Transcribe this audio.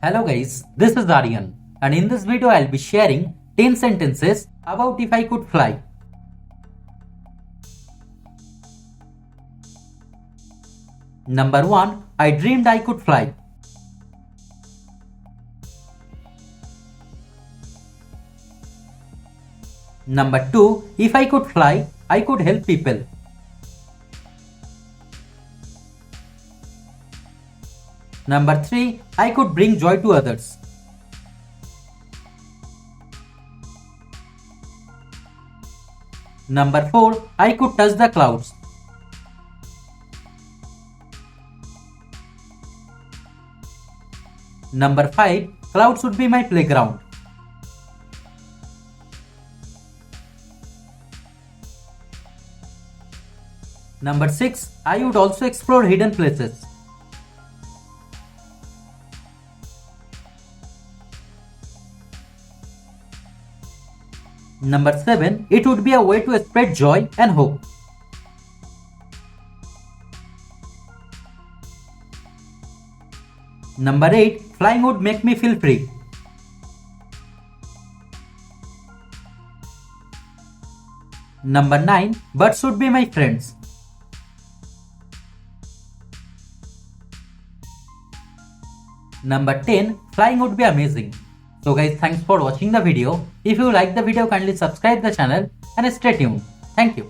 Hello guys, this is Aryan, and in this video I'll be sharing 10 sentences about if I could fly. Number 1. I dreamed I could fly. Number 2. If I could fly, I could help people. Number 3. I could bring joy to others. Number 4. I could touch the clouds. Number 5. Clouds would be my playground. Number 6. I would also explore hidden places. Number 7. It would be a way to spread joy and hope. Number 8. Flying would make me feel free. Number 9. Birds would be my friends. Number 10. Flying would be amazing. So guys, thanks for watching the video. If you like the video, kindly subscribe the channel and stay tuned. Thank you.